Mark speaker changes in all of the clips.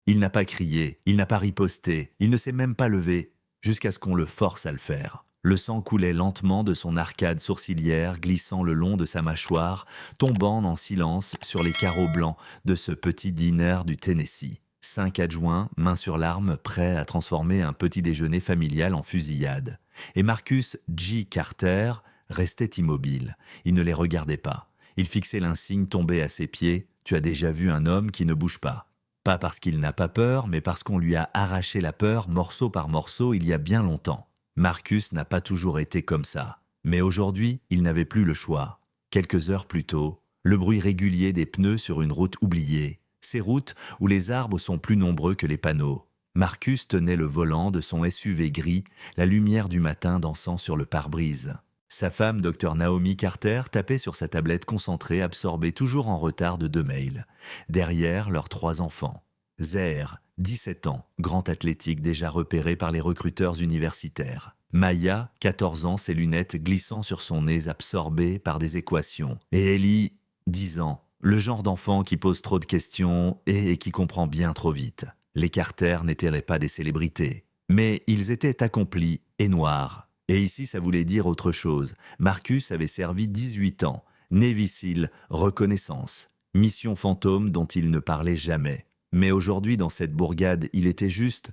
Speaker 1: Il n'a pas crié, il n'a pas riposté, il ne s'est même pas levé, jusqu'à ce qu'on le force à le faire. Le sang coulait lentement de son arcade sourcilière, glissant le long de sa mâchoire, tombant en silence sur les carreaux blancs de ce petit diner du Tennessee. 5 adjoints, main sur l'arme, prêts à transformer un petit déjeuner familial en fusillade. Et Marcus G. Carter restait immobile. Il ne les regardait pas. Il fixait l'insigne tombé à ses pieds. Tu as déjà vu un homme qui ne bouge pas. Pas parce qu'il n'a pas peur, mais parce qu'on lui a arraché la peur morceau par morceau il y a bien longtemps. Marcus n'a pas toujours été comme ça. Mais aujourd'hui, il n'avait plus le choix. Quelques heures plus tôt, le bruit régulier des pneus sur une route oubliée. Ces routes où les arbres sont plus nombreux que les panneaux. Marcus tenait le volant de son SUV gris, la lumière du matin dansant sur le pare-brise. Sa femme, Dr Naomi Carter, tapait sur sa tablette concentrée, absorbée toujours en retard de 2 mails. Derrière, leurs 3 enfants. Zaire, 17 ans, grand athlétique déjà repéré par les recruteurs universitaires. Maya, 14 ans, ses lunettes glissant sur son nez absorbées par des équations. Et Ellie, 10 ans, le genre d'enfant qui pose trop de questions et qui comprend bien trop vite. Les Carter n'étaient pas des célébrités, mais ils étaient accomplis et noirs. Et ici, ça voulait dire autre chose. Marcus avait servi 18 ans. Navy SEAL, reconnaissance. Mission fantôme dont il ne parlait jamais. Mais aujourd'hui, dans cette bourgade, il était juste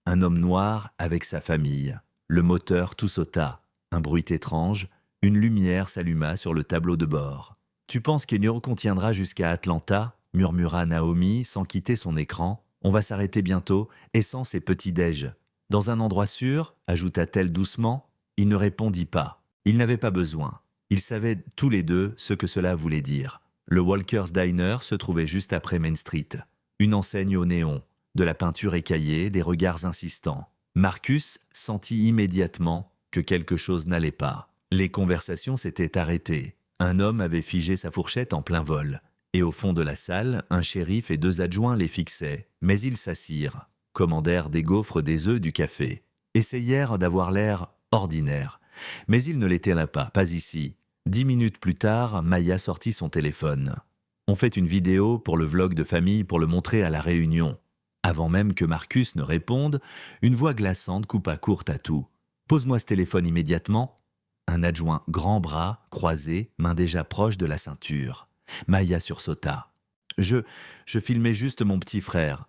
Speaker 1: un homme noir avec sa famille. Le moteur tout sauta. Un bruit étrange. Une lumière s'alluma sur le tableau de bord. « Tu penses qu'Enurk tiendra jusqu'à Atlanta ?» murmura Naomi sans quitter son écran. « On va s'arrêter bientôt, et sans ses petits-déj. » « Dans un endroit sûr ?» ajouta-t-elle doucement. Il ne répondit pas. Il n'avait pas besoin. Ils savaient tous les deux ce que cela voulait dire. Le Walker's Diner se trouvait juste après Main Street. Une enseigne au néon, de la peinture écaillée, des regards insistants. Marcus sentit immédiatement que quelque chose n'allait pas. Les conversations s'étaient arrêtées. Un homme avait figé sa fourchette en plein vol. Et au fond de la salle, un shérif et 2 adjoints les fixaient. Mais ils s'assirent, commandèrent des gaufres, des œufs, du café. Essayèrent d'avoir l'air ordinaire. Mais il ne l'était là pas ici. 10 minutes plus tard, Maya sortit son téléphone. On fait une vidéo pour le vlog de famille pour le montrer à la réunion. Avant même que Marcus ne réponde, une voix glaçante coupa court à tout. Pose-moi ce téléphone immédiatement. Un adjoint grand bras, croisé, main déjà proche de la ceinture. Maya sursauta. Je filmais juste mon petit frère.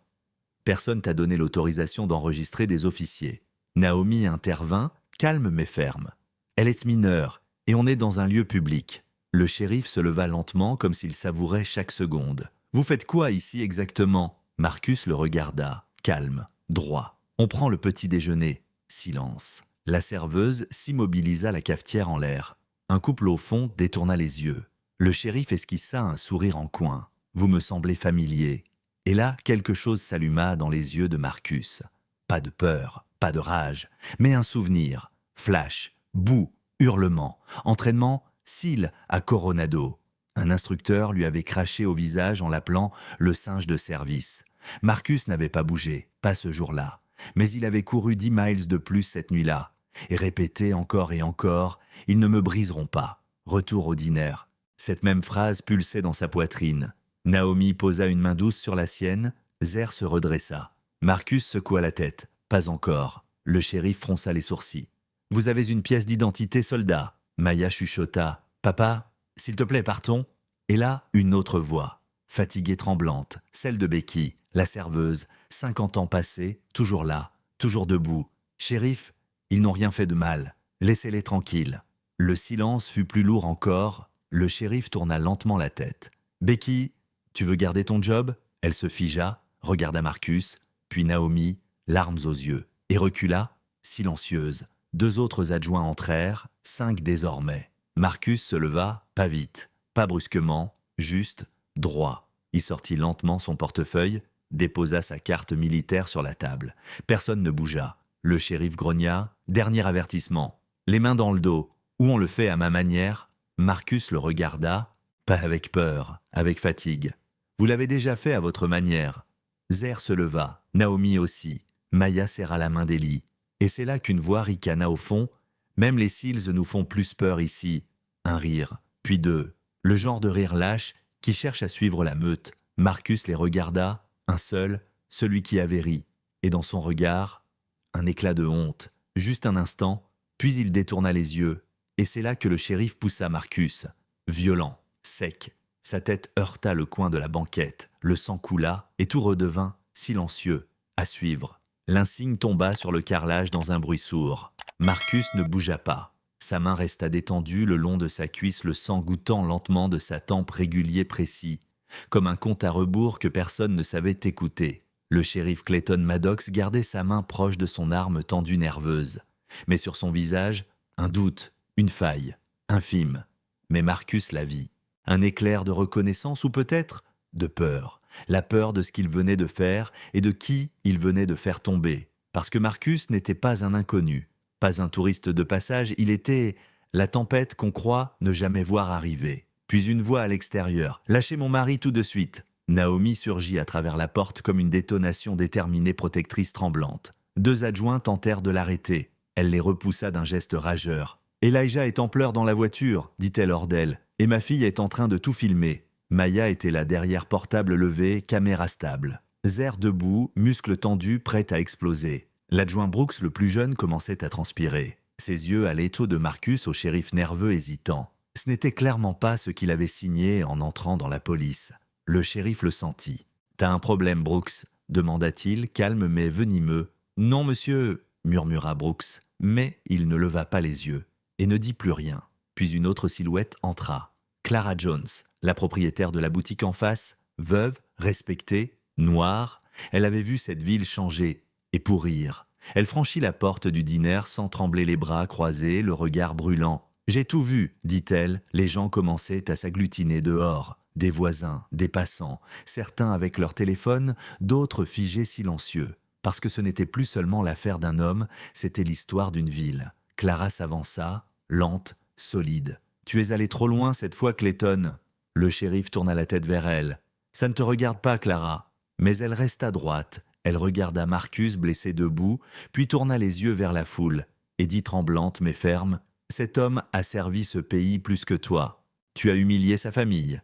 Speaker 1: Personne t'a donné l'autorisation d'enregistrer des officiers. Naomi intervint, calme mais ferme. Elle est mineure, et on est dans un lieu public. Le shérif se leva lentement comme s'il savourait chaque seconde. « Vous faites quoi ici exactement ?» Marcus le regarda, calme, droit. « On prend le petit déjeuner. » Silence. La serveuse s'immobilisa la cafetière en l'air. Un couple au fond détourna les yeux. Le shérif esquissa un sourire en coin. « Vous me semblez familier. » Et là, quelque chose s'alluma dans les yeux de Marcus. Pas de peur, pas de rage, mais un souvenir. Flash, boue, hurlement, entraînement, SEAL à Coronado. Un instructeur lui avait craché au visage en l'appelant le singe de service. Marcus n'avait pas bougé, pas ce jour-là. Mais il avait couru 10 miles de plus cette nuit-là. Et répété encore et encore, « Ils ne me briseront pas. » Retour au dîner. Cette même phrase pulsait dans sa poitrine. Naomi posa une main douce sur la sienne. Zaire se redressa. Marcus secoua la tête. Pas encore. Le shérif fronça les sourcils. « Vous avez une pièce d'identité, soldat ?» Maya chuchota. « Papa, s'il te plaît, partons. » Et là, une autre voix. Fatiguée, tremblante, celle de Becky, la serveuse, 50 ans passés, toujours là, toujours debout. « Shérif, ils n'ont rien fait de mal. Laissez-les tranquilles. » Le silence fut plus lourd encore. Le shérif tourna lentement la tête. « Becky, tu veux garder ton job ?» Elle se figea, regarda Marcus, puis Naomi, larmes aux yeux, et recula, silencieuse. 2 autres adjoints entrèrent, 5 désormais. Marcus se leva, pas vite, pas brusquement, juste, droit. Il sortit lentement son portefeuille, déposa sa carte militaire sur la table. Personne ne bougea. Le shérif grogna, « Dernier avertissement. Les mains dans le dos. Ou on le fait à ma manière. » Marcus le regarda, pas avec peur, avec fatigue. « Vous l'avez déjà fait à votre manière. » Zaire se leva, Naomi aussi. Maya serra la main d'Ellie. Et c'est là qu'une voix ricana au fond. « Même les SEALs nous font plus peur ici. » Un rire, puis 2. Le genre de rire lâche qui cherche à suivre la meute. Marcus les regarda, un seul, celui qui avait ri, et dans son regard, un éclat de honte. Juste un instant, puis il détourna les yeux, et c'est là que le shérif poussa Marcus. Violent, sec, sa tête heurta le coin de la banquette, le sang coula, et tout redevint silencieux, à suivre. L'insigne tomba sur le carrelage dans un bruit sourd. Marcus ne bougea pas. Sa main resta détendue le long de sa cuisse, le sang goûtant lentement de sa tempe régulier précis, comme un compte à rebours que personne ne savait écouter. Le shérif Clayton Maddox gardait sa main proche de son arme tendue nerveuse. Mais sur son visage, un doute, une faille, infime. Mais Marcus la vit. Un éclair de reconnaissance ou peut-être de peur. La peur de ce qu'il venait de faire et de qui il venait de faire tomber. Parce que Marcus n'était pas un inconnu, pas un touriste de passage, il était la tempête qu'on croit ne jamais voir arriver. Puis une voix à l'extérieur. « Lâchez mon mari tout de suite !» Naomi surgit à travers la porte comme une détonation déterminée protectrice tremblante. 2 adjoints tentèrent de l'arrêter. Elle les repoussa d'un geste rageur. « Elijah est en pleurs dans la voiture, dit-elle hors d'elle, et ma fille est en train de tout filmer. » Maya était là derrière portable levé, caméra stable. Zer debout, muscles tendus, prêt à exploser. L'adjoint Brooks, le plus jeune, commençait à transpirer. Ses yeux allaient l'étau de Marcus au shérif nerveux hésitant. Ce n'était clairement pas ce qu'il avait signé en entrant dans la police. Le shérif le sentit. « T'as un problème, Brooks ?» demanda-t-il, calme mais venimeux. « Non, monsieur » murmura Brooks, mais il ne leva pas les yeux et ne dit plus rien. Puis une autre silhouette entra. Clara Jones, la propriétaire de la boutique en face, veuve, respectée, noire, elle avait vu cette ville changer et pourrir. Elle franchit la porte du dîner sans trembler les bras croisés, le regard brûlant. « J'ai tout vu », dit-elle, les gens commençaient à s'agglutiner dehors. Des voisins, des passants, certains avec leur téléphone, d'autres figés silencieux. Parce que ce n'était plus seulement l'affaire d'un homme, c'était l'histoire d'une ville. Clara s'avança, lente, solide. « Tu es allé trop loin cette fois, Clayton !» Le shérif tourna la tête vers elle. « Ça ne te regarde pas, Clara. » Mais elle resta droite. Elle regarda Marcus blessé debout, puis tourna les yeux vers la foule, et dit tremblante mais ferme, « Cet homme a servi ce pays plus que toi. Tu as humilié sa famille.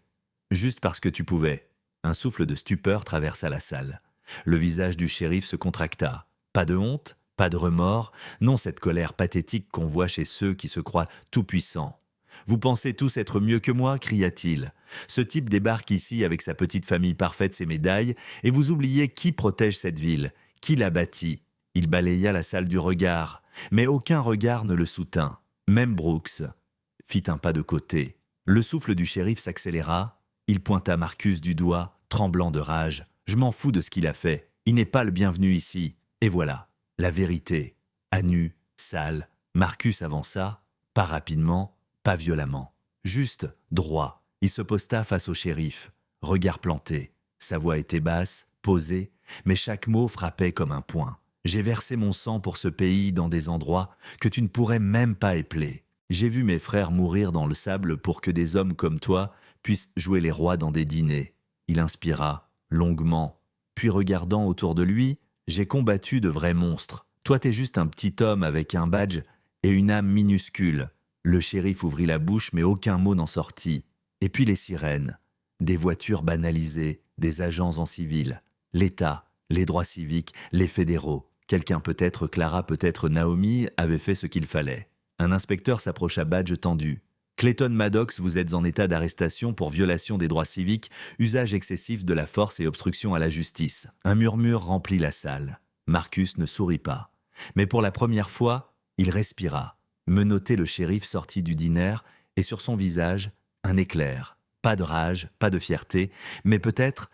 Speaker 1: Juste parce que tu pouvais. » Un souffle de stupeur traversa la salle. Le visage du shérif se contracta. Pas de honte, pas de remords, non cette colère pathétique qu'on voit chez ceux qui se croient tout-puissants. « Vous pensez tous être mieux que moi ?» cria-t-il. « Ce type débarque ici avec sa petite famille parfaite, ses médailles, et vous oubliez qui protège cette ville, qui l'a bâtie. » Il balaya la salle du regard, mais aucun regard ne le soutint. Même Brooks fit un pas de côté. Le souffle du shérif s'accéléra. Il pointa Marcus du doigt, tremblant de rage. « Je m'en fous de ce qu'il a fait. Il n'est pas le bienvenu ici. » Et voilà, la vérité. À nu, sale, Marcus avança, pas rapidement, pas violemment. Juste, droit. Il se posta face au shérif, regard planté. Sa voix était basse, posée, mais chaque mot frappait comme un poing. « J'ai versé mon sang pour ce pays dans des endroits que tu ne pourrais même pas épeler. J'ai vu mes frères mourir dans le sable pour que des hommes comme toi puissent jouer les rois dans des dîners. » Il inspira, longuement, puis regardant autour de lui, « J'ai combattu de vrais monstres. Toi t'es juste un petit homme avec un badge et une âme minuscule. » Le shérif ouvrit la bouche mais aucun mot n'en sortit. Et puis les sirènes, des voitures banalisées, des agents en civil, l'État, les droits civiques, les fédéraux. Quelqu'un peut-être Clara, peut-être Naomi avait fait ce qu'il fallait. Un inspecteur s'approcha badge tendu. « Clayton Maddox, vous êtes en état d'arrestation pour violation des droits civiques, usage excessif de la force et obstruction à la justice. » Un murmure remplit la salle. Marcus ne sourit pas. Mais pour la première fois, il respira. Menotté, le shérif sortit du dîner et sur son visage, un éclair. Pas de rage, pas de fierté, mais peut-être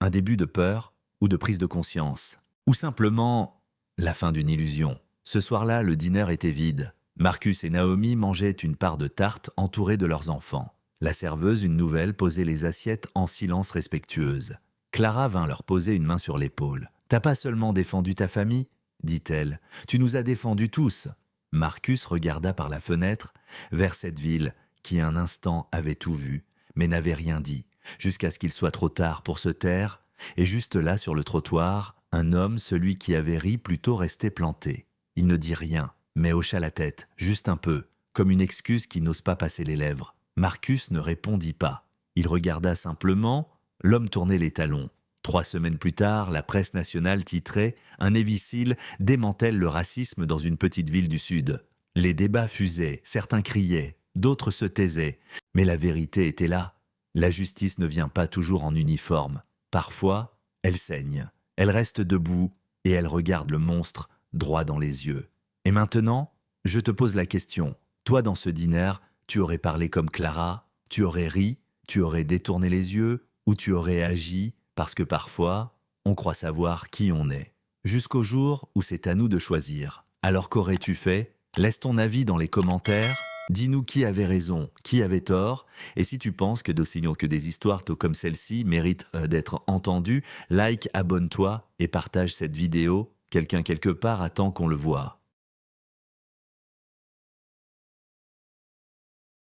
Speaker 1: un début de peur ou de prise de conscience. Ou simplement la fin d'une illusion. Ce soir-là, le dîner était vide. Marcus et Naomi mangeaient une part de tarte entourée de leurs enfants. La serveuse, une nouvelle, posait les assiettes en silence respectueuse. Clara vint leur poser une main sur l'épaule. « T'as pas seulement défendu ta famille ?» dit-elle. « Tu nous as défendus tous. » Marcus regarda par la fenêtre vers cette ville qui un instant avait tout vu, mais n'avait rien dit, jusqu'à ce qu'il soit trop tard pour se taire, et juste là sur le trottoir, un homme, celui qui avait ri, plutôt restait planté. Il ne dit rien, mais hocha la tête, juste un peu, comme une excuse qui n'ose pas passer les lèvres. Marcus ne répondit pas. Il regarda simplement, l'homme tournait les talons. 3 semaines plus tard, la presse nationale titrait «Un imbécile démantèle le racisme dans une petite ville du Sud». Les débats fusaient, certains criaient, d'autres se taisaient. Mais la vérité était là. La justice ne vient pas toujours en uniforme. Parfois, elle saigne. Elle reste debout et elle regarde le monstre droit dans les yeux. Et maintenant, je te pose la question. Toi, dans ce dîner, tu aurais parlé comme Clara, tu aurais ri, tu aurais détourné les yeux ou tu aurais agi parce que parfois, on croit savoir qui on est. Jusqu'au jour où c'est à nous de choisir. Alors qu'aurais-tu fait? Laisse ton avis dans les commentaires. Dis-nous qui avait raison, qui avait tort. Et si tu penses que d'aussi que des histoires tôt comme celle-ci méritent d'être entendues, like, abonne-toi et partage cette vidéo. Quelqu'un quelque part attend qu'on le voie.